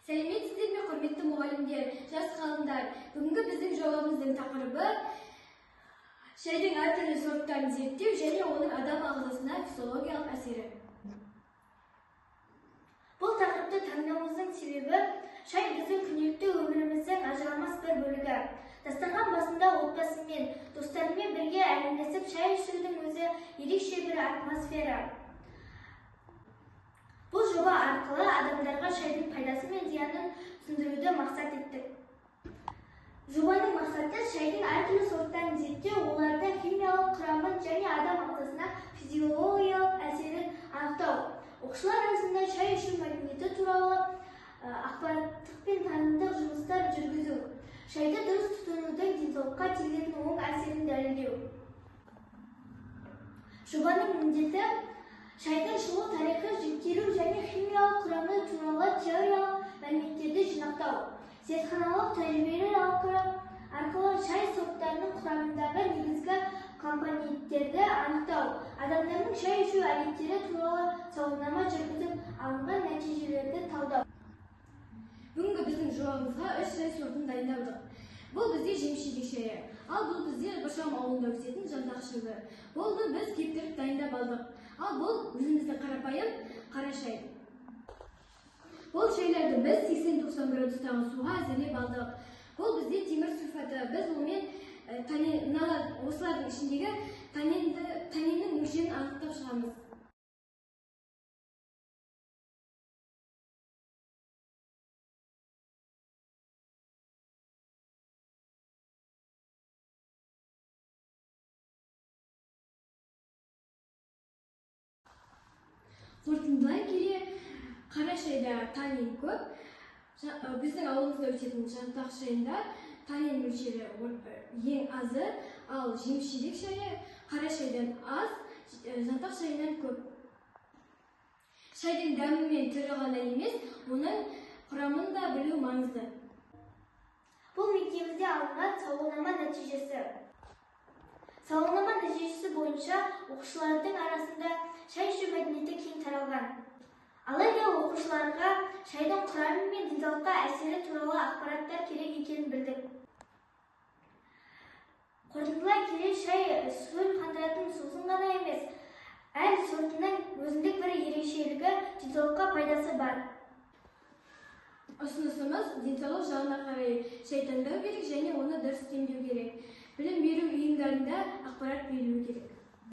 Сәлеметсіздер ме, құрметті мұғалімдер, жас ғалымдар. Бүгінгі біздің жобамыздың тақырыбы шайдың әртүрлі сорттарын зерттеу және оның адам ағзасына физиологиялық әсері. Бұл тақырыпты таңдауымыздың себебі шай біздің күнделікті өміріміздің ажырамас бір бөлігі. Дастархан басында отбасымен, достарымен бірге әңгімелесіп шай ішудің өзі ерекше бір атмосфера. Бұл жоба арқылы адамдарға шайдың пайдасы мен зиянын түсіндіруді мақсат еттік. Жобаның мақсаты шайдың әртүрлі сорттарын зерттеу, оларды химиялық құрамын және адам ағзасына физиологиялық әсерін анықтау. Оқушылар арасында шай ішу мәдениеті туралы ақпараттық пен танымдық жұмыстар жүргізу. Шайды дұрыс тұтынудың денсаулыққа тигізетін оң әсерін дәлелдеу. Жобаның міндеті шайдың шығу тарихы, жіктелу және химиялық құрамы туралы теориялық мәліметтерді жинақтау. Зертханалық тәжірибелер арқылы шай сорттарының құрамындағы негізгі компоненттерді анықтау. Адамдардың шай ішу әдеттері туралы сауалнама жүргізіп, алынған нәтижелерді талдау. Бүгінгі біздің жобамызға 3 шай сортын дайындадық. Бұл бізде жемшелік шайы, ал бұл бізде Бұршам ауылында өсетін жантақ шөбі. Болды біз кептіріп дайындап алдық. Ал бұл өзіміздің қарапайым қара шай. Бұл шайларды біз 80-90 градустағы суға әзірлеп алдық. Бұл бізде темір сульфаты. Біз онымен осылардың ішіндегі таниннің мөлшерін анықтап шығамыз. Қорытындылай келе, қара шайда танин көп. Біздің ауылымызда өсетін жантақ шайында танин мөлшері ең азы, ал жемшелік шайы қара шайдан аз, жантақ шайынан көп. Шайдың дәмі мен түрі ғана емес, оның құрамын да білу маңызды. Бұл мектебімізде алынған сауалнама нәтижесі. Сауалнама нәтижесі бойынша оқушылардың арасында шай ішу мәдениеті кең таралған. Алайда оқушыларға шайдың құрамы мен денсаулыққа әсері туралы ақпараттар керек екенін білдік. Қорытындылай келе, шай суын қандыратын сусын ғана емес, әр сортының өзіндік бір ерекшелігі, денсаулыққа пайдасы бар. Ұсынысымыз денсаулық жағына қарай шай таңдау керек және оны дұрыс теңдеу керек. Білім беру ұйымдарында ақпарат берілу керек.